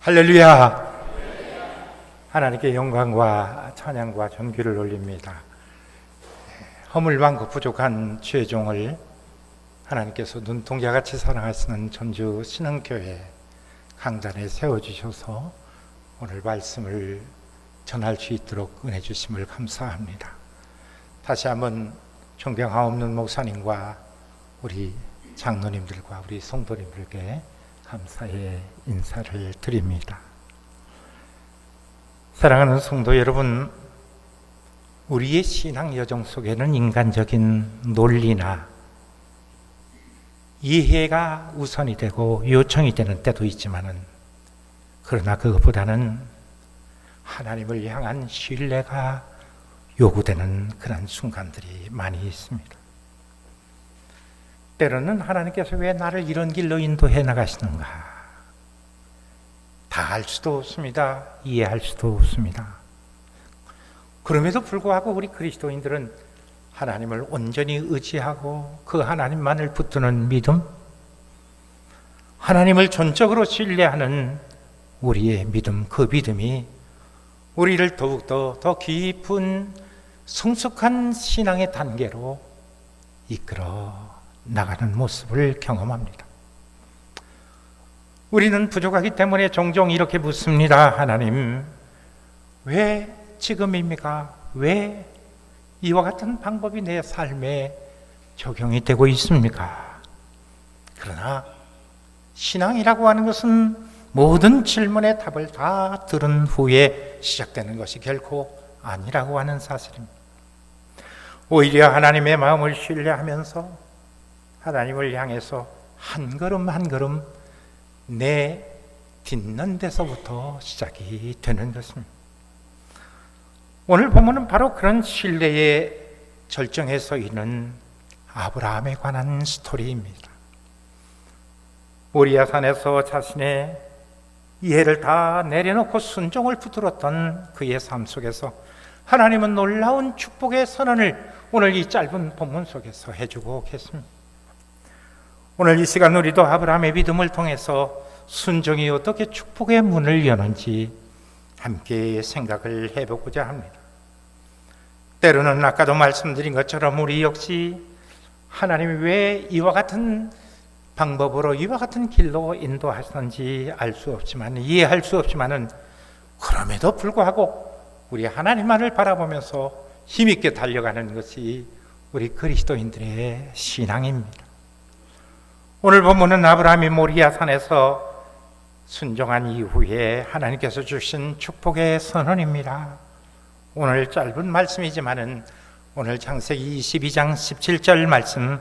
할렐루야! 하나님께 영광과 찬양과 존귀를 올립니다. 허물만고 부족한 죄종을 하나님께서 눈동자같이 사랑하시는 전주 신흥교회 강단에 세워주셔서 오늘 말씀을 전할 수 있도록 은혜 주심을 감사합니다. 다시 한번 존경하옵는 목사님과 우리 장로님들과 우리 성도님들께 감사의 인사를 드립니다. 사랑하는 성도 여러분, 우리의 신앙 여정 속에는 인간적인 논리나 이해가 우선이 되고 요청이 되는 때도 있지만은, 그러나 그것보다는 하나님을 향한 신뢰가 요구되는 그런 순간들이 많이 있습니다. 때로는 하나님께서 왜 나를 이런 길로 인도해 나가시는가? 다 알 수도 없습니다. 이해할 수도 없습니다. 그럼에도 불구하고 우리 그리스도인들은 하나님을 온전히 의지하고 그 하나님만을 붙드는 믿음, 하나님을 전적으로 신뢰하는 우리의 믿음, 그 믿음이 우리를 더욱더 더 깊은 성숙한 신앙의 단계로 이끌어 나가는 모습을 경험합니다. 우리는 부족하기 때문에 종종 이렇게 묻습니다. 하나님, 왜 지금입니까? 왜 이와 같은 방법이 내 삶에 적용이 되고 있습니까? 그러나 신앙이라고 하는 것은 모든 질문의 답을 다 들은 후에 시작되는 것이 결코 아니라고 하는 사실입니다. 오히려 하나님의 마음을 신뢰하면서 하나님을 향해서 한 걸음 한 걸음 내 딛는 데서부터 시작이 되는 것입니다. 오늘 본문은 바로 그런 신뢰의 절정에 서 있는 아브라함에 관한 스토리입니다. 모리아 산에서 자신의 이해를 다 내려놓고 순종을 붙들었던 그의 삶 속에서 하나님은 놀라운 축복의 선언을 오늘 이 짧은 본문 속에서 해주고 계십니다. 오늘 이 시간 우리도 아브라함의 믿음을 통해서 순종이 어떻게 축복의 문을 여는지 함께 생각을 해보고자 합니다. 때로는 아까도 말씀드린 것처럼 우리 역시 하나님이 왜 이와 같은 방법으로 이와 같은 길로 인도하시는지 알 수 없지만, 이해할 수 없지만은, 그럼에도 불구하고 우리 하나님만을 바라보면서 힘있게 달려가는 것이 우리 그리스도인들의 신앙입니다. 오늘 본문은 아브라함이 모리아 산에서 순종한 이후에 하나님께서 주신 축복의 선언입니다. 오늘 짧은 말씀이지만은 오늘 창세기 22장 17절 말씀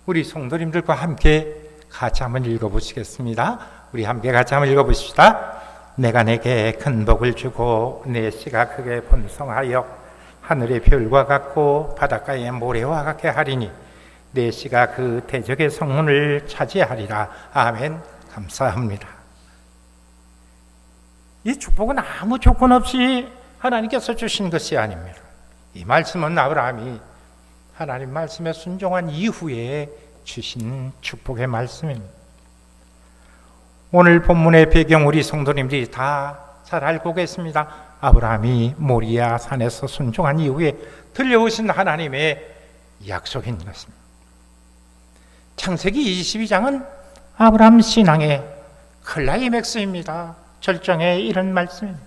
우리 성도님들과 함께 같이 한번 읽어보시겠습니다. 우리 함께 같이 한번 읽어보십시다. 내가 내게 큰 복을 주고 내 씨가 크게 번성하여 하늘의 별과 같고 바닷가의 모래와 같게 하리니 내 씨가 그 대적의 성문을 차지하리라. 아멘. 감사합니다. 이 축복은 아무 조건 없이 하나님께서 주신 것이 아닙니다. 이 말씀은 아브라함이 하나님 말씀에 순종한 이후에 주신 축복의 말씀입니다. 오늘 본문의 배경 우리 성도님들이 다 잘 알고 계십니다. 아브라함이 모리아 산에서 순종한 이후에 들려오신 하나님의 약속인 것입니다. 창세기 22장은 아브라함 신앙의 클라이맥스입니다. 절정에 이른 말씀입니다.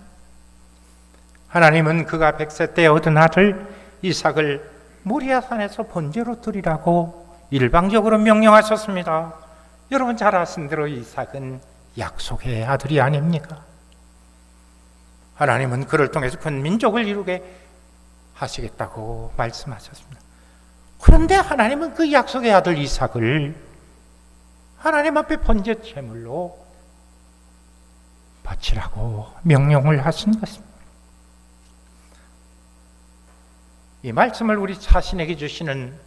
하나님은 그가 100세 때 얻은 아들 이삭을 모리아 산에서 번제로 드리라고 일방적으로 명령하셨습니다. 여러분 잘 아신 대로 이삭은 약속의 아들이 아닙니까? 하나님은 그를 통해서 큰 민족을 이루게 하시겠다고 말씀하셨습니다. 그런데 하나님은 그 약속의 아들 이삭을 하나님 앞에 번제 제물로 바치라고 명령을 하신 것입니다. 이 말씀을 우리 자신에게 주시는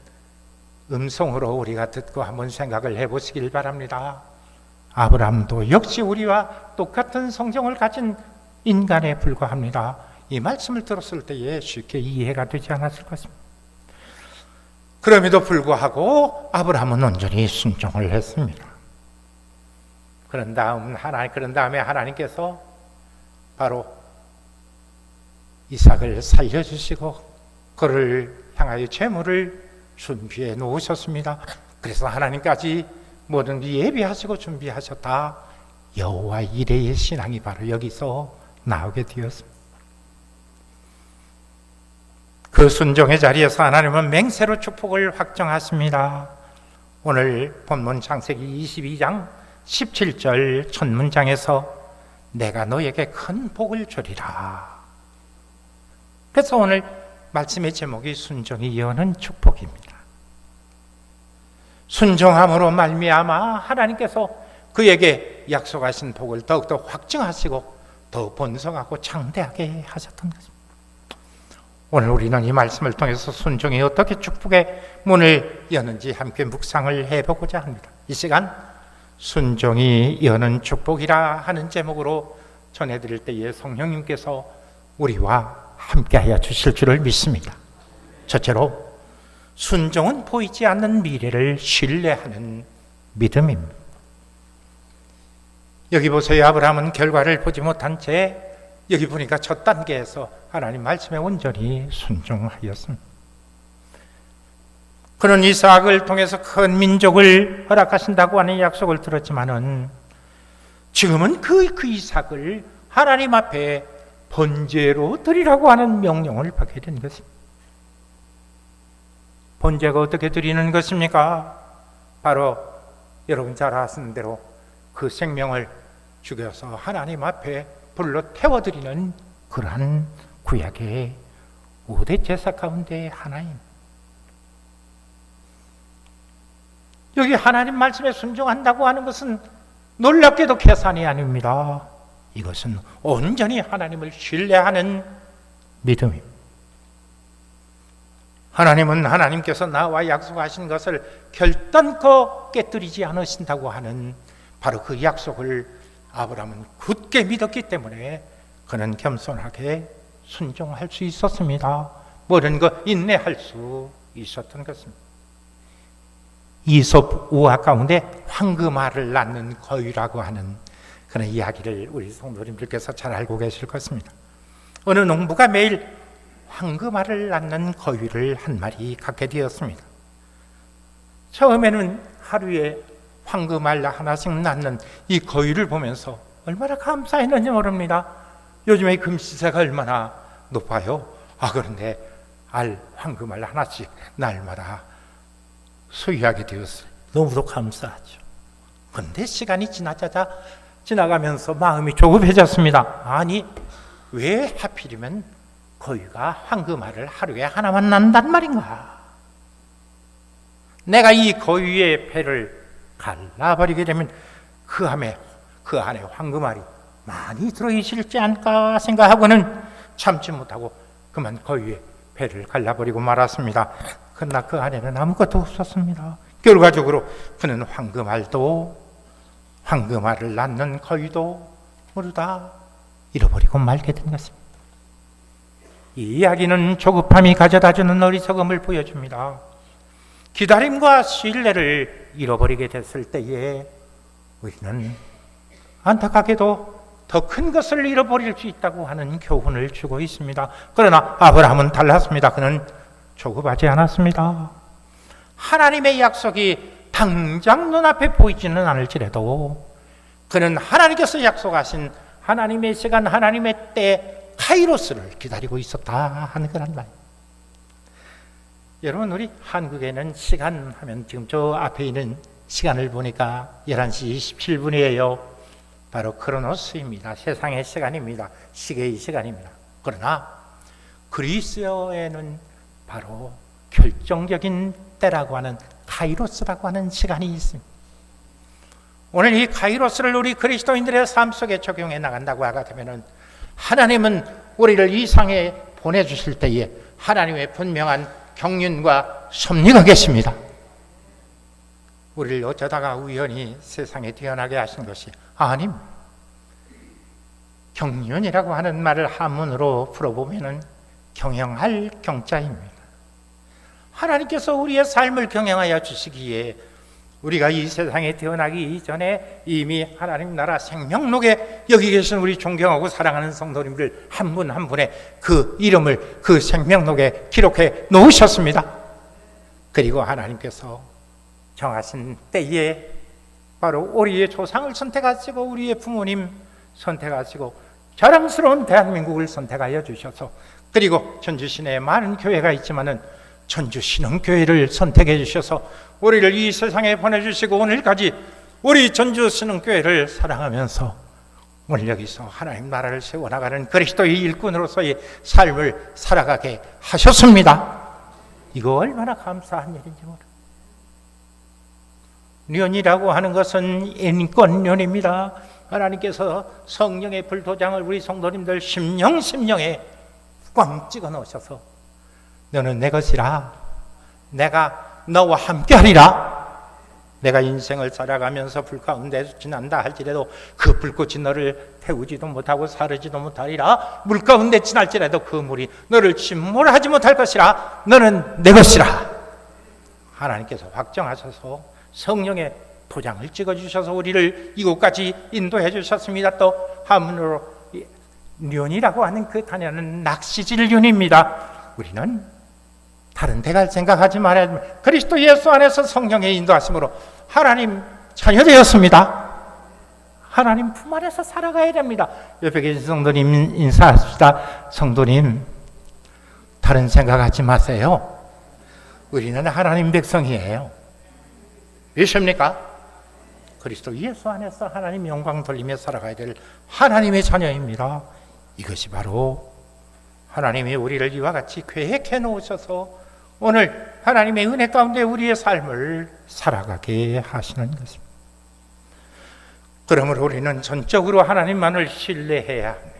음성으로 우리가 듣고 한번 생각을 해보시길 바랍니다. 아브라함도 역시 우리와 똑같은 성정을 가진 인간에 불과합니다. 이 말씀을 들었을 때에 쉽게 이해가 되지 않았을 것입니다. 그럼에도 불구하고 아브라함은 온전히 순종을 했습니다. 그런 다음에 하나님께서 바로 이삭을 살려주시고 그를 향하여 제물을 준비해 놓으셨습니다. 그래서 하나님까지 모든 예비하시고 준비하셨다. 여호와 이레의 신앙이 바로 여기서 나오게 되었습니다. 그 순종의 자리에서 하나님은 맹세로 축복을 확정하십니다. 오늘 본문 창세기 22장 17절 첫 문장에서 내가 너에게 큰 복을 주리라. 그래서 오늘 말씀의 제목이 순종이 여는 축복입니다. 순종함으로 말미암아 하나님께서 그에게 약속하신 복을 더욱더 확증하시고 더 번성하고 장대하게 하셨던 것입니다. 오늘 우리는 이 말씀을 통해서 순종이 어떻게 축복의 문을 여는지 함께 묵상을 해보고자 합니다. 이 시간 순종이 여는 축복이라 하는 제목으로 전해드릴 때에 성령님께서 우리와 함께하여 주실 줄을 믿습니다. 첫째로 순종은 보이지 않는 미래를 신뢰하는 믿음입니다. 여기 보세요. 아브라함은 결과를 보지 못한 채 여기 보니까 첫 단계에서 하나님 말씀에 온전히 순종하였습니다. 그는 이삭을 통해서 큰 민족을 허락하신다고 하는 약속을 들었지만은 지금은 그 이삭을 하나님 앞에 번제로 드리라고 하는 명령을 받게 된 것입니다. 번제가 어떻게 드리는 것입니까? 바로 여러분 잘 아시는 대로 그 생명을 죽여서 하나님 앞에 불로 태워드리는 그러한 구약의 5대 제사 가운데 하나입니다. 여기 하나님 말씀에 순종한다고 하는 것은 놀랍게도 계산이 아닙니다. 이것은 온전히 하나님을 신뢰하는 믿음입니다. 하나님은 하나님께서 나와 약속하신 것을 결단코 깨뜨리지 않으신다고 하는 바로 그 약속을 아브라함은 굳게 믿었기 때문에 그는 겸손하게 순종할 수 있었습니다. 모든 것 인내할 수 있었던 것입니다. 이솝 우화 가운데 황금알을 낳는 거위라고 하는 그런 이야기를 우리 성도님들께서 잘 알고 계실 것입니다. 어느 농부가 매일 황금알을 낳는 거위를 한 마리 갖게 되었습니다. 처음에는 하루에 황금알 하나씩 낳는 이 거위를 보면서 얼마나 감사했는지 모릅니다. 요즘에 금시세가 얼마나 높아요. 그런데 황금알 하나씩 날마다 소유하게 되었어요. 너무도 감사하죠. 그런데 시간이 지나가면서 마음이 조급해졌습니다. 아니, 왜 하필이면 거위가 황금알을 하루에 하나만 낳는단 말인가? 내가 이 거위의 배를 갈라버리게 되면 그 안에 황금알이 많이 들어있을지 않을까 생각하고는 참지 못하고 그만 거위의 배를 갈라버리고 말았습니다. 그러나 그 안에는 아무것도 없었습니다. 결과적으로 그는 황금알을 낳는 거위도 모두 다 잃어버리고 말게 된 것입니다. 이 이야기는 조급함이 가져다주는 어리석음을 보여줍니다. 기다림과 신뢰를 잃어버리게 됐을 때에 우리는 안타깝게도 더 큰 것을 잃어버릴 수 있다고 하는 교훈을 주고 있습니다. 그러나 아브라함은 달랐습니다. 그는 조급하지 않았습니다. 하나님의 약속이 당장 눈앞에 보이지는 않을지라도 그는 하나님께서 약속하신 하나님의 시간, 하나님의 때 카이로스를 기다리고 있었다 하는 거란 말이에요. 여러분, 우리 한국에는 시간 하면 지금 저 앞에 있는 시간을 보니까 11시 27분이에요. 바로 크로노스입니다. 세상의 시간입니다. 시계의 시간입니다. 그러나 그리스어에는 바로 결정적인 때라고 하는 카이로스라고 하는 시간이 있습니다. 오늘 이 카이로스를 우리 그리스도인들의 삶 속에 적용해 나간다고 하게 되면 하나님은 우리를 이 상에 보내주실 때에 하나님의 분명한 경륜과 섭리가 계십니다. 우리를 어쩌다가 우연히 세상에 태어나게 하신 것이 아닙니다. 경륜이라고 하는 말을 한문으로 풀어보면 경영할 경자입니다. 하나님께서 우리의 삶을 경영하여 주시기에 우리가 이 세상에 태어나기 이전에 이미 하나님 나라 생명록에 여기 계신 우리 존경하고 사랑하는 성도님들 한 분 한 분의 그 이름을 그 생명록에 기록해 놓으셨습니다. 그리고 하나님께서 정하신 때에 바로 우리의 조상을 선택하시고 우리의 부모님 선택하시고 자랑스러운 대한민국을 선택하여 주셔서, 그리고 전주 시내에 많은 교회가 있지만은 전주 신흥교회를 선택해 주셔서 우리를 이 세상에 보내주시고 오늘까지 우리 전주 신흥교회를 사랑하면서 오늘 여기서 하나님 나라를 세워나가는 그리스도의 일꾼으로서의 삶을 살아가게 하셨습니다. 이거 얼마나 감사한 일인지 모릅니다. 련이라고 하는 것은 인권련입니다. 하나님께서 성령의 불도장을 우리 성도님들 심령에 꽝 찍어 넣으셔서 너는 내 것이라, 내가 너와 함께하리라. 내가 인생을 살아가면서 불 가운데 지난다 할지라도 그 불꽃이 너를 태우지도 못하고 사르지도 못하리라. 물 가운데 지날지라도 그 물이 너를 침몰하지 못할 것이라. 너는 내 것이라. 하나님께서 확정하셔서 성령의 도장을 찍어주셔서 우리를 이곳까지 인도해 주셨습니다. 또 한문으로 륜이라고 하는 그 단어는 낚시질 륜입니다. 우리는 다른 데 갈 생각하지 말아야 됩니다. 그리스도 예수 안에서 성령의 인도하심으로 하나님 자녀 되었습니다. 하나님 품 안에서 살아가야 됩니다. 옆에 계신 성도님 인사합시다. 성도님, 다른 생각하지 마세요. 우리는 하나님 백성이에요. 믿습니까? 그리스도 예수 안에서 하나님 영광 돌리며 살아가야 될 하나님의 자녀입니다. 이것이 바로 하나님이 우리를 이와 같이 계획해 놓으셔서 오늘 하나님의 은혜 가운데 우리의 삶을 살아가게 하시는 것입니다. 그러므로 우리는 전적으로 하나님만을 신뢰해야 합니다.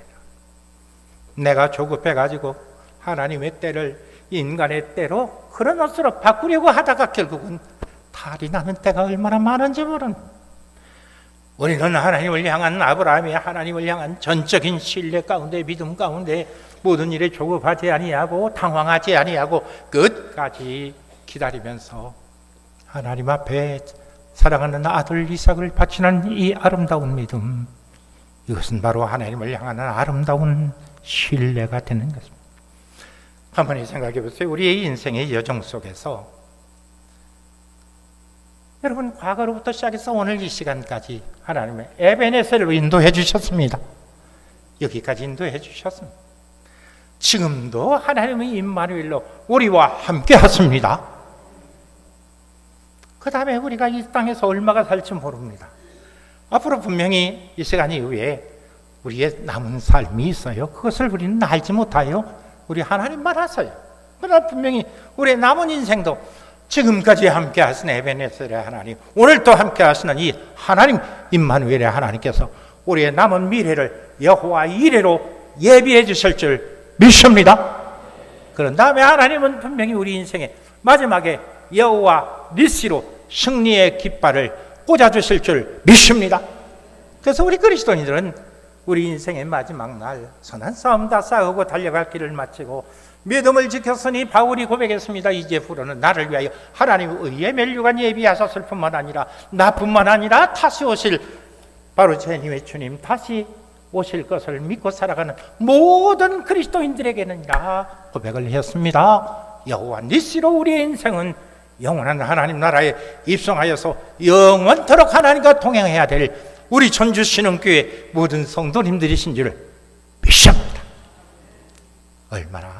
내가 조급해가지고 하나님의 때를 인간의 때로 흐르노스로 바꾸려고 하다가 결국은 탈이 나는 때가 얼마나 많은지 모릅니다. 우리는 하나님을 향한, 아브라함이 하나님을 향한 전적인 신뢰 가운데, 믿음 가운데 모든 일에 조급하지 아니하고 당황하지 아니하고 끝까지 기다리면서 하나님 앞에 사랑하는 아들 이삭을 바치는 이 아름다운 믿음, 이것은 바로 하나님을 향한 아름다운 신뢰가 되는 것입니다. 한번 생각해 보세요. 우리의 인생의 여정 속에서 여러분, 과거로부터 시작해서 오늘 이 시간까지 하나님의 에베네셀로 인도해 주셨습니다. 여기까지 인도해 주셨습니다. 지금도 하나님의 임마누엘로 우리와 함께 하십니다. 그 다음에 우리가 이 땅에서 얼마가 살지 모릅니다. 앞으로 분명히 이 시간 이후에 우리의 남은 삶이 있어요. 그것을 우리는 알지 못해요. 우리 하나님만 아세요. 그러나 분명히 우리의 남은 인생도 지금까지 함께 하신 에베네셀의 하나님, 오늘 또 함께 하시는 이 하나님 임마누엘의 하나님께서 우리의 남은 미래를 여호와 이레로 예비해 주실 줄 믿습니다. 그런 다음에 하나님은 분명히 우리 인생의 마지막에 여호와 니시로 승리의 깃발을 꽂아주실 줄 믿습니다. 그래서 우리 그리스도인들은 우리 인생의 마지막 날 선한 싸움 다 싸우고 달려갈 길을 마치고 믿음을 지켰으니 바울이 고백했습니다. 이제부로는 나를 위하여 하나님의 의의 면류관 예비하셨을 뿐만 아니라 나뿐만 아니라 다시 오실 바로 제2의 주님 다시 오실 것을 믿고 살아가는 모든 그리스도인들에게는이라 고백을 했습니다. 여호와 니시로 우리의 인생은 영원한 하나님 나라에 입성하여서 영원토록 하나님과 동행해야 될 우리 전주 신흥교회 모든 성도님들이신 줄 믿습니다.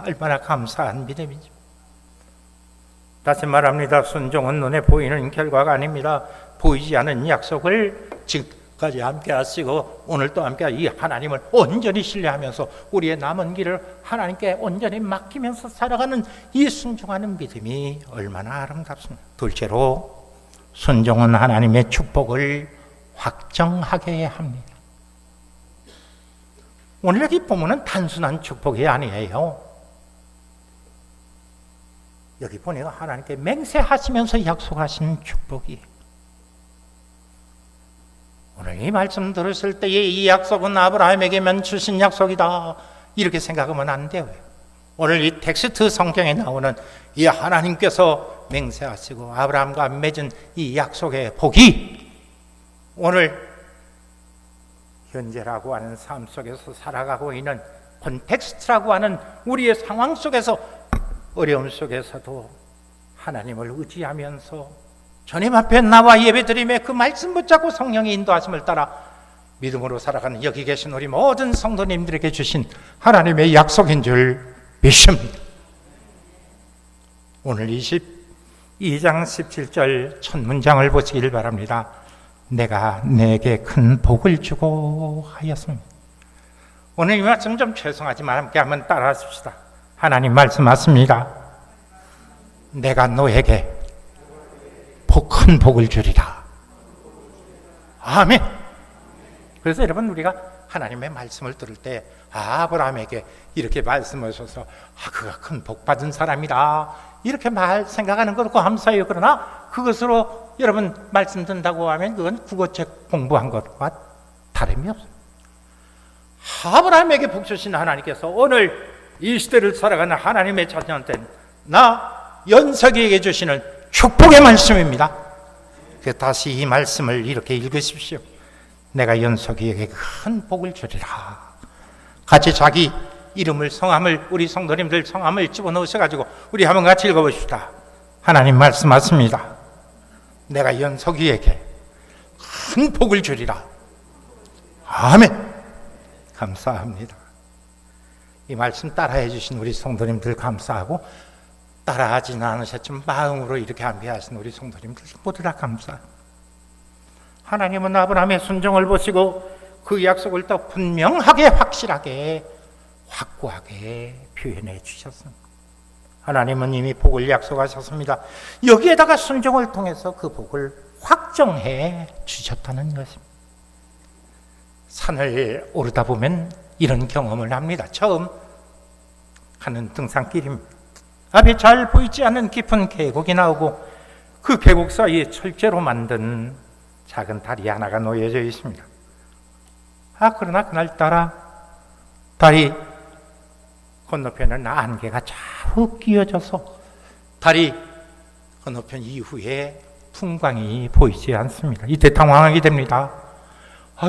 얼마나 감사한 믿음이죠. 다시 말합니다. 순종은 눈에 보이는 결과가 아닙니다. 보이지 않은 약속을 지금까지 함께 하시고 오늘 또 함께 이 하나님을 온전히 신뢰하면서 우리의 남은 길을 하나님께 온전히 맡기면서 살아가는 이 순종하는 믿음이 얼마나 아름답습니다. 둘째로 순종은 하나님의 축복을 확정하게 합니다. 오늘 여기 보면은 단순한 축복이 아니에요. 여기 보니까 하나님께 맹세하시면서 약속하신 축복이에요. 오늘 이 말씀 들으실 때에 이 약속은 아브라함에게만 주신 약속이다 이렇게 생각하면 안 돼요. 오늘 이 텍스트 성경에 나오는 이 하나님께서 맹세하시고 아브라함과 맺은 이 약속의 복이 오늘 현재라고 하는 삶 속에서 살아가고 있는 콘텍스트라고 하는 우리의 상황 속에서, 어려움 속에서도 하나님을 의지하면서 주님 앞에 나와 예배드림에 그 말씀 붙잡고 성령의 인도하심을 따라 믿음으로 살아가는 여기 계신 우리 모든 성도님들에게 주신 하나님의 약속인 줄 믿습니다. 오늘 22장 17절 첫 문장을 보시길 바랍니다. 내가 내게 큰 복을 주고 하였습니다. 오늘 이 말씀 좀 죄송하지만 함께 한번 따라 하십시다. 하나님 말씀 맞습니다. 내가 너에게 큰 복을 주리라. 아멘. 그래서 여러분, 우리가 하나님의 말씀을 들을 때 아브라함에게 이렇게 말씀하셔서 그가 큰 복 받은 사람이다 이렇게 생각하는 것도 감사해요. 그러나 그것으로 여러분 말씀 듣는다고 하면 그건 국어책 공부한 것과 다름이 없습니다. 아브라함에게 복 주신 하나님께서 오늘 이 시대를 살아가는 하나님의 자녀된 나 연석이에게 주시는 축복의 말씀입니다. 다시 이 말씀을 이렇게 읽으십시오. 내가 연석이에게 큰 복을 주리라. 같이 자기 이름을, 성함을, 우리 성도님들 성함을 집어넣으셔가지고 우리 한번 같이 읽어봅시다. 하나님 말씀하십니다. 내가 연석이에게 큰 복을 주리라. 아멘. 감사합니다. 이 말씀 따라해 주신 우리 성도님들 감사하고, 따라하지는 않으셨지만 마음으로 이렇게 안배하신 우리 성도님들 모두 다 감사합니다. 하나님은 아브라함의 순종을 보시고 그 약속을 더 분명하게, 확실하게, 확고하게 표현해 주셨습니다. 하나님은 이미 복을 약속하셨습니다. 여기에다가 순종을 통해서 그 복을 확정해 주셨다는 것입니다. 산을 오르다 보면 이런 경험을 합니다. 처음 가는 등산길입니다. 앞에 잘 보이지 않는 깊은 계곡이 나오고 그 계곡 사이에 철제로 만든 작은 다리 하나가 놓여져 있습니다. 그러나 그날따라 다리 건너편에는 안개가 좌우 끼어져서 다리 건너편 이후에 풍광이 보이지 않습니다. 이때 당황하게 됩니다.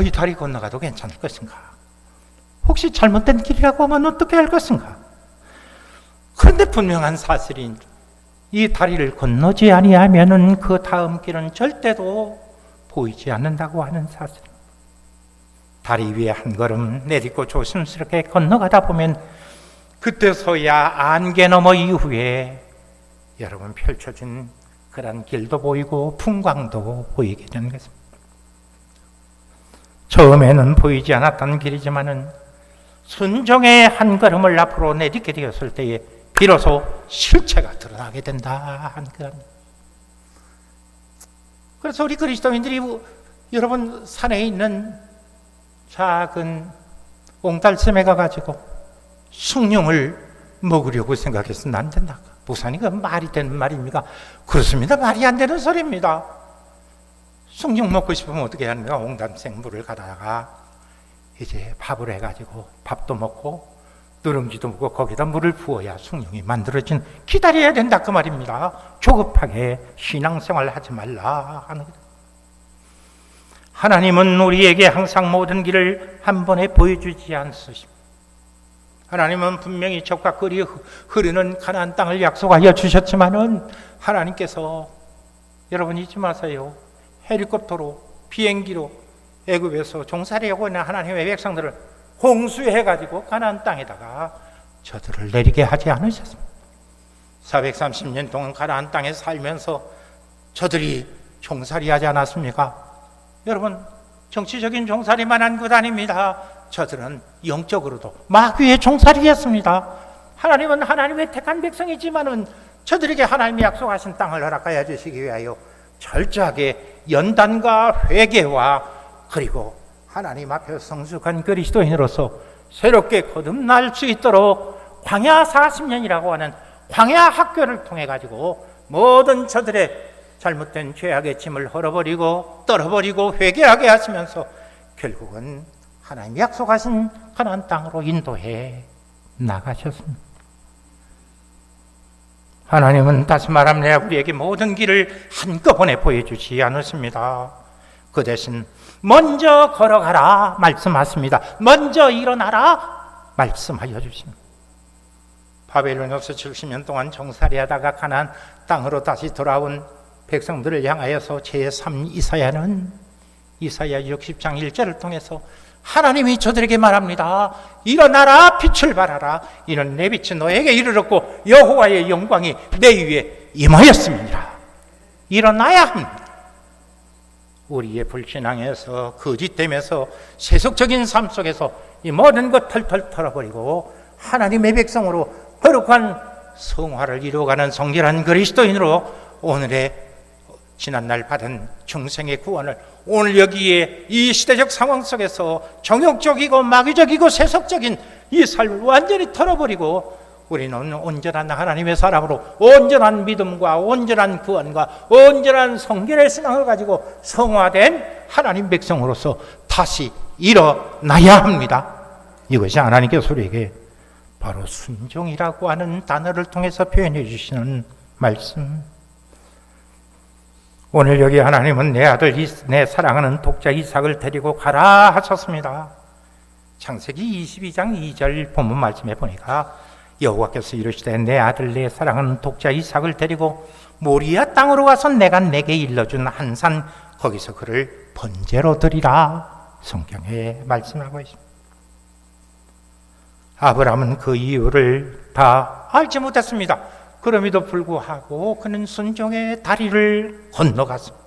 이 다리 건너가도 괜찮을 것인가? 혹시 잘못된 길이라고 하면 어떻게 할 것인가? 그런데 분명한 사실인 이 다리를 건너지 아니하면은 그 다음 길은 절대로 보이지 않는다고 하는 사실. 다리 위에 한 걸음 내딛고 조심스럽게 건너가다 보면 그때서야 안개 너머 이후에 여러분 펼쳐진 그런 길도 보이고 풍광도 보이게 되는 것입니다. 처음에는 보이지 않았던 길이지만은 순종의 한 걸음을 앞으로 내딛게 되었을 때에 비로소 실체가 드러나게 된다 한 것. 그래서 우리 그리스도인들이 여러분 산에 있는 작은 옹달샘에 가가지고 숭늉을 먹으려고 생각해서는 안 된다. 목사님, 그 말이 되는 말입니까? 그렇습니다. 말이 안 되는 소리입니다. 숭늉 먹고 싶으면 어떻게 합니까? 옹달샘 물을 가다가 이제 밥을 해가지고 밥도 먹고 누룽지도 먹고 거기다 물을 부어야 숭늉이 만들어진, 기다려야 된다 그 말입니다. 조급하게 신앙생활 하지 말라 하는 거죠. 하나님은 우리에게 항상 모든 길을 한 번에 보여주지 않으십니다. 하나님은 분명히 적과 꿀이 흐르는 가나안 땅을 약속하여 주셨지만은 하나님께서 여러분 잊지 마세요. 헬리콥터로, 비행기로 애굽에서 종살이하고 있는 하나님의 백성들을 홍수해가지고 가나안 땅에다가 저들을 내리게 하지 않으셨습니다. 430년 동안 가나안 땅에 살면서 저들이 종살이하지 않았습니까? 여러분, 정치적인 종살이만 한 것 아닙니다. 저들은 영적으로도 마귀의 종살이였습니다. 하나님은 하나님의 택한 백성이지만은 저들에게 하나님이 약속하신 땅을 허락하여 주시기 위하여 철저하게 연단과 회개와 그리고 하나님 앞에 성숙한 그리스도인으로서 새롭게 거듭날 수 있도록 광야 40년이라고 하는 광야 학교를 통해 가지고 모든 저들의 잘못된 죄악의 짐을 헐어버리고 떨어버리고 회개하게 하시면서 결국은 하나님이 약속하신 가나안 땅으로 인도해 나가셨습니다. 하나님은 다시 말합니다. 우리에게 모든 길을 한꺼번에 보여주지 않으십니다. 그 대신 먼저 걸어가라 말씀하십니다. 먼저 일어나라 말씀하여 주십니다. 바벨론에서 70년 동안 정살이하다가 가나안 땅으로 다시 돌아온 백성들을 향하여서 제3 이사야는 이사야 60장 1절을 통해서 하나님이 저들에게 말합니다. 일어나라 빛을 발하라. 이는 내 빛이 너에게 이르렀고 여호와의 영광이 내 위에 임하였습니다. 일어나야 합니다. 우리의 불신앙에서 거짓됨에서 세속적인 삶 속에서 이 모든 것 털털 털어버리고 하나님의 백성으로 거룩한 성화를 이루어가는 성결한 그리스도인으로 오늘의 지난날 받은 중생의 구원을 오늘 여기에 이 시대적 상황 속에서 정욕적이고 마귀적이고 세속적인 이 삶을 완전히 털어버리고 우리는 온전한 하나님의 사람으로 온전한 믿음과 온전한 구원과 온전한 성결의 신앙을 가지고 성화된 하나님 백성으로서 다시 일어나야 합니다. 이것이 하나님께서 우리에게 바로 순종이라고 하는 단어를 통해서 표현해 주시는 말씀. 오늘 여기 하나님은 내 아들 내 사랑하는 독자 이삭을 데리고 가라 하셨습니다. 창세기 22장 2절 본문 말씀에 보니까 여호와께서 이르시되 내 아들 내 사랑하는 독자 이삭을 데리고 모리아 땅으로 가서 내가 내게 일러준 한 산 거기서 그를 번제로 드리라 성경에 말씀하고 있습니다. 아브라함은 그 이유를 다 알지 못했습니다. 그럼에도 불구하고 그는 순종의 다리를 건너갔습니다.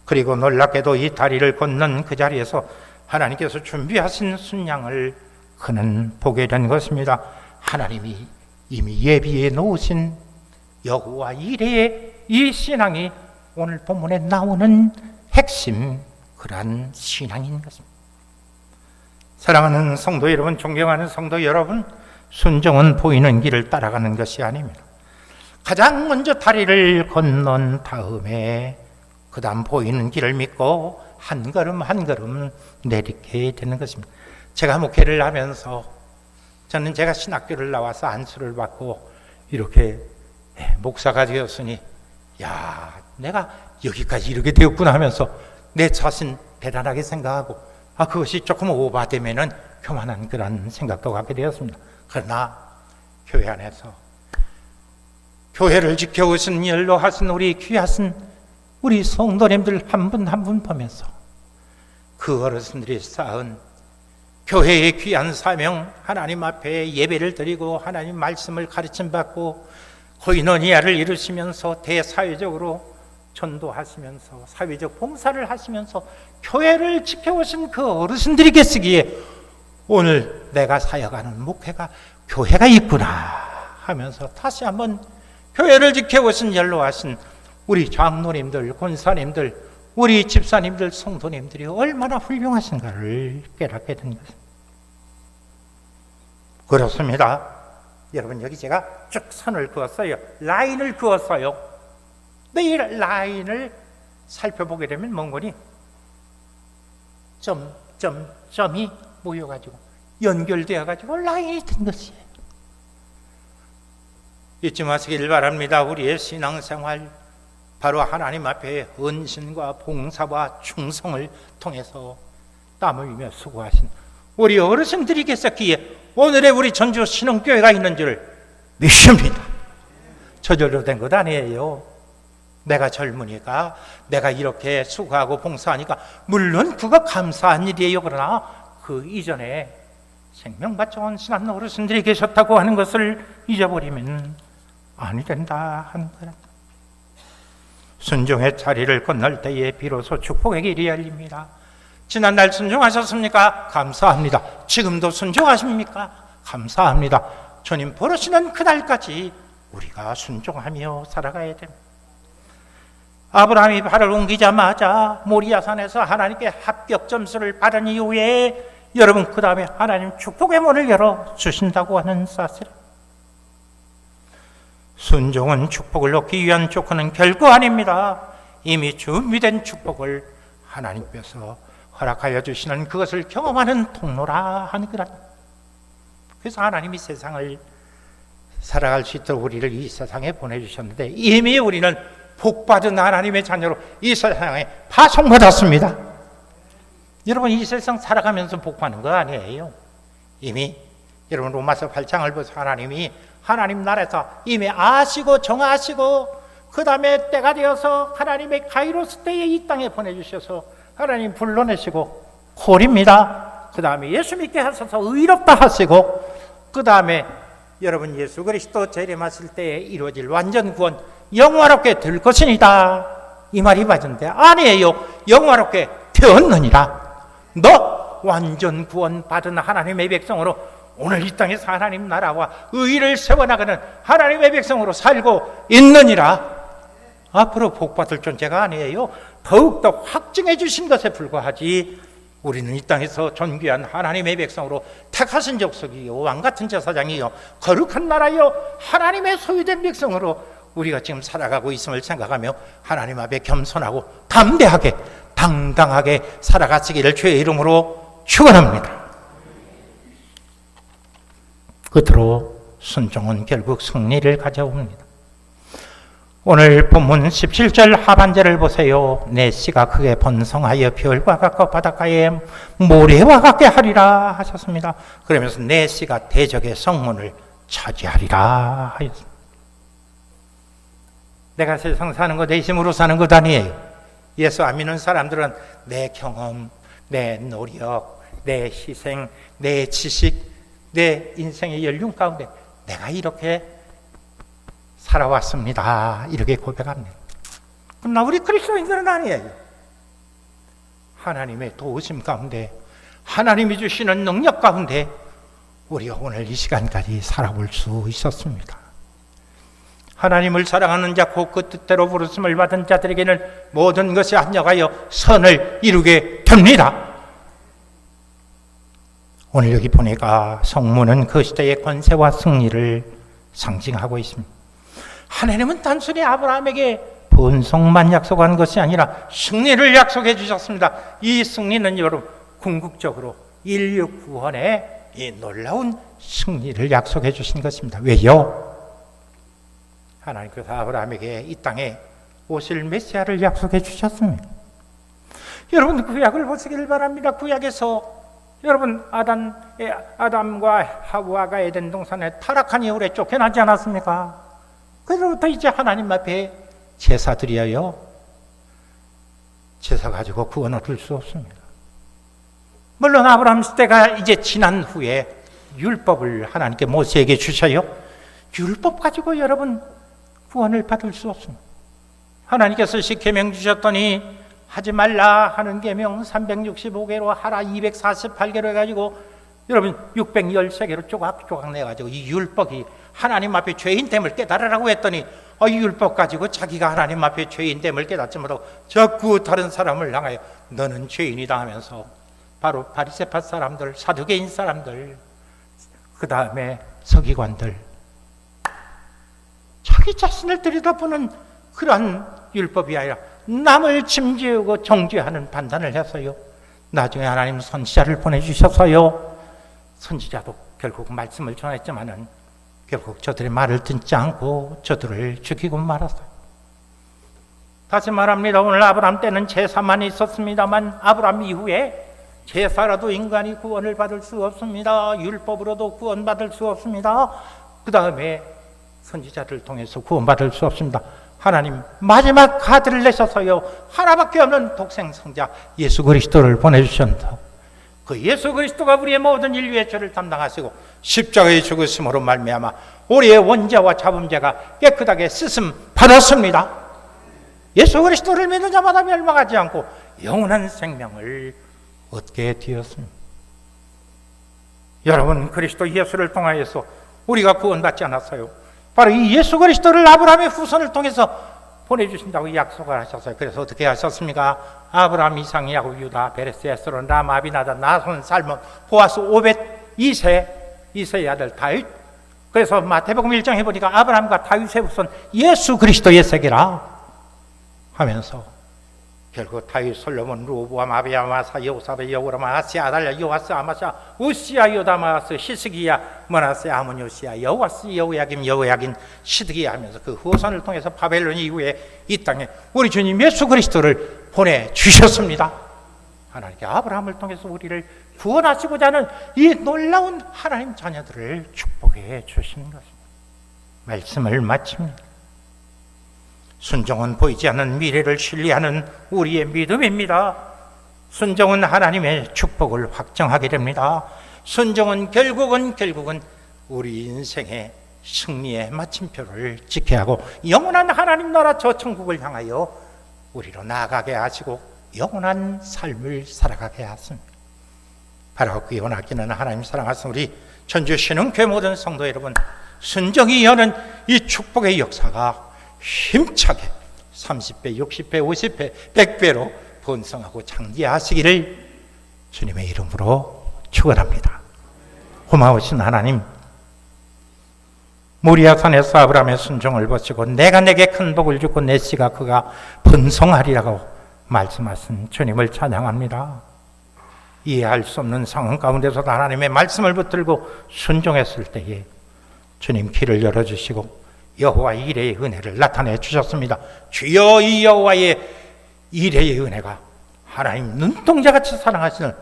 그리고 놀랍게도 이 다리를 건넌 그 자리에서 하나님께서 준비하신 순양을 그는 보게 된 것입니다. 하나님이 이미 예비해 놓으신 여호와 이레의 이 신앙이 오늘 본문에 나오는 핵심 그러한 신앙인 것입니다. 사랑하는 성도 여러분, 존경하는 성도 여러분, 순종은 보이는 길을 따라가는 것이 아닙니다. 가장 먼저 다리를 건넌 다음에 그 다음 보이는 길을 믿고 한 걸음 한 걸음 내딛게 되는 것입니다. 제가 목회를 하면서 저는 제가 신학교를 나와서 안수를 받고 이렇게 목사가 되었으니 야, 내가 여기까지 이렇게 되었구나 하면서 내 자신 대단하게 생각하고 그것이 조금 오바되면은 교만한 그런 생각도 갖게 되었습니다. 그러나 교회 안에서 교회를 지켜오신 연로하신 우리 귀하신 우리 성도님들 한 분 한 분 보면서 그 어르신들이 쌓은 교회의 귀한 사명, 하나님 앞에 예배를 드리고 하나님 말씀을 가르침 받고 거인원이야를 이루시면서 대사회적으로 전도하시면서 사회적 봉사를 하시면서 교회를 지켜오신 그 어르신들이 계시기에 오늘 내가 사역하는 목회가 교회가 있구나 하면서 다시 한번 교회를 지켜오신 연로하신 우리 장로님들, 권사님들, 우리 집사님들, 성도님들이 얼마나 훌륭하신가를 깨닫게 된 것입니다. 그렇습니다. 여러분, 여기 제가 쭉 선을 그었어요. 라인을 그었어요. 근데 이 라인을 살펴보게 되면 몽골이 점이 모여가지고 연결되어가지고 라인이 된 것이에요. 잊지 마시길 바랍니다. 우리의 신앙생활 바로 하나님 앞에 헌신과 봉사와 충성을 통해서 땀을 흘리며 수고하신 우리 어르신들이 계셨기에 오늘의 우리 전주 신흥교회가 있는 줄 믿습니다. 저절로 된 것 아니에요. 내가 젊으니까 내가 이렇게 수고하고 봉사하니까 물론 그거 감사한 일이에요. 그러나 그 이전에 생명 바쳐 헌신한 어르신들이 계셨다고 하는 것을 잊어버리면 아니 된다 하는 거라. 순종의 자리를 건널 때에 비로소 축복의 길이 열립니다. 지난날 순종하셨습니까? 감사합니다. 지금도 순종하십니까? 감사합니다. 주님 부르시는 그날까지 우리가 순종하며 살아가야 됩니다. 아브라함이 발을 옮기자마자 모리아산에서 하나님께 합격 점수를 받은 이후에 여러분 그 다음에 하나님 축복의 문을 열어주신다고 하는 사실. 순종은 축복을 얻기 위한 조건은 결코 아닙니다. 이미 준비된 축복을 하나님께서 허락하여 주시는 그것을 경험하는 통로라 하는 거라. 그래서 하나님이 세상을 살아갈 수 있도록 우리를 이 세상에 보내주셨는데 이미 우리는 복받은 하나님의 자녀로 이 세상에 파송받았습니다. 여러분, 이 세상 살아가면서 복받는 거 아니에요. 이미 여러분 로마서 8장을 보세요. 하나님이 하나님 나라에서 이미 아시고 정하시고 그 다음에 때가 되어서 하나님의 가이로스 때에 이 땅에 보내주셔서 하나님 불러내시고 콜입니다. 그 다음에 예수 믿게 하셔서 의롭다 하시고 그 다음에 여러분 예수 그리스도 재림하실 때에 이루어질 완전 구원 영화롭게 될 것이니다. 이 말이 맞은데 아니에요. 영화롭게 되었느니라. 너 완전 구원 받은 하나님의 백성으로 오늘 이 땅에서 하나님 나라와 의를 세워나가는 하나님의 백성으로 살고 있느니라. 앞으로 복받을 존재가 아니에요. 더욱더 확증해 주신 것에 불과하지. 우리는 이 땅에서 존귀한 하나님의 백성으로 택하신 족속이요 왕같은 제사장이요 거룩한 나라요 하나님의 소유된 백성으로 우리가 지금 살아가고 있음을 생각하며 하나님 앞에 겸손하고 담대하게 당당하게 살아가시기를 주의 이름으로 축원합니다. 끝으로 순종은 결국 승리를 가져옵니다. 오늘 본문 17절 하반절을 보세요. 내 씨가 크게 번성하여 별과 같고 바닷가에 모래와 같게 하리라 하셨습니다. 그러면서 내 씨가 대적의 성문을 차지하리라 하였습니다. 내가 세상 사는 것 내 힘으로 사는 것 아니에요. 예수 안 믿는 사람들은 내 경험, 내 노력, 내 희생, 내 지식, 내 인생의 연륜 가운데 내가 이렇게 살아왔습니다. 이렇게 고백합니다. 그러나 우리 그리스도인들은 아니에요. 하나님의 도우심 가운데 하나님이 주시는 능력 가운데 우리가 오늘 이 시간까지 살아볼 수 있었습니다. 하나님을 사랑하는 자 곧 그 뜻대로 부르심을 받은 자들에게는 모든 것이 합력하여 선을 이루게 됩니다. 오늘 여기 보니까 성문은 그 시대의 권세와 승리를 상징하고 있습니다. 하나님은 단순히 아브라함에게 번성만 약속한 것이 아니라 승리를 약속해 주셨습니다. 이 승리는 여러분 궁극적으로 인류 구원의 이 놀라운 승리를 약속해 주신 것입니다. 왜요? 하나님께서 아브라함에게 이 땅에 오실 메시아를 약속해 주셨습니다. 여러분 구약을 보시길 바랍니다. 구약에서 여러분 아담과 하와가 에덴 동산에 타락한 이후에 쫓겨나지 않았습니까? 그로부터 이제 하나님 앞에 제사 드려요. 제사 가지고 구원 얻을 수 없습니다. 물론 아브라함 시대가 이제 지난 후에 율법을 하나님께 모세에게 주셔요. 율법 가지고 여러분 구원을 받을 수 없습니다. 하나님께서 십계명 주셨더니 하지 말라 하는 계명 365개로 하라 248개로 해가지고 여러분 613개로 조각조각 내가지고 이 율법이 하나님 앞에 죄인됨을 깨달으라고 했더니 이 율법 가지고 자기가 하나님 앞에 죄인됨을 깨닫지 못하고 자꾸 다른 사람을 향하여 너는 죄인이다 하면서 바로 바리새파 사람들, 사두개인 사람들, 그 다음에 서기관들, 자기 자신을 들여다보는 그러한 율법이 아니라 남을 침죄하고 정죄하는 판단을 했어요. 나중에 하나님 선지자를 보내주셨어요. 선지자도 결국 말씀을 전했지만은 결국 저들의 말을 듣지 않고 저들을 죽이고 말았어요. 다시 말합니다. 오늘 아브라함 때는 제사만 있었습니다만 아브라함 이후에 제사라도 인간이 구원을 받을 수 없습니다. 율법으로도 구원받을 수 없습니다. 그 다음에 선지자를 통해서 구원받을 수 없습니다. 하나님 마지막 카드를 내셔서요 하나밖에 없는 독생 성자 예수 그리스도를 보내주셨다. 그 예수 그리스도가 우리의 모든 인류의 죄를 담당하시고 십자가의 죽으심으로 말미암아 우리의 원죄와 자범죄가 깨끗하게 씻음 받았습니다. 예수 그리스도를 믿는 자마다 멸망하지 않고 영원한 생명을 얻게 되었습니다. 여러분 그리스도 예수를 통하여서 우리가 구원받지 않았어요. 바로 이 예수 그리스도를 아브라함의 후손을 통해서 보내주신다고 약속을 하셨어요. 그래서 어떻게 하셨습니까? 아브라함, 이상, 야곱, 유다, 베레스, 에스론, 람, 아비나다, 나손, 살몬, 보아스, 오벳, 이세의 아들 다윗. 그래서 마태복음 1장에 보니까 아브라함과 다윗의 후손 예수 그리스도의 세계라 하면서 결국 다윗 솔로몬 루브암 아비야 마사 여우사베 여우라 마아스 아달랴 요아스 아마샤 우시야 요다마스 히스기야 머나세 아몬 요시야 여호와스 여호야김 시드기야 하면서 그 후손을 통해서 바벨론 이후에 이 땅에 우리 주님 예수 그리스도를 보내주셨습니다. 하나님께 아브라함을 통해서 우리를 구원하시고자 하는 이 놀라운 하나님 자녀들을 축복해 주시는 것입니다. 말씀을 마칩니다. 순종은 보이지 않는 미래를 신뢰하는 우리의 믿음입니다. 순종은 하나님의 축복을 확정하게 됩니다. 순종은 결국은 우리 인생의 승리의 마침표를 찍게 하고 영원한 하나님 나라 저 천국을 향하여 우리로 나아가게 하시고 영원한 삶을 살아가게 하십니다. 바로 그 원하기는 하나님 사랑하신 우리 전주 신흥교회 모든 성도 여러분, 순종이 여는 이 축복의 역사가 힘차게 30배, 60배, 50배, 100배로 번성하고 장기하시기를 주님의 이름으로 축원합니다. 고마우신 하나님, 모리아산에서 아브라함의 순종을 보시고 내가 내게 큰 복을 주고 내 씨가 그가 번성하리라고 말씀하신 주님을 찬양합니다. 이해할 수 없는 상황 가운데서도 하나님의 말씀을 붙들고 순종했을 때에 주님 길을 열어주시고 여호와의 이레의 은혜를 나타내 주셨습니다. 주여 이 여호와의 이레의 은혜가 하나님 눈동자같이 사랑하시는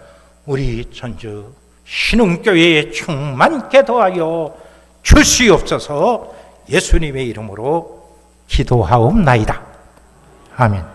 우리 전주 신흥교회에 충만케 더하여 주시옵소서. 예수님의 이름으로 기도하옵나이다. 아멘.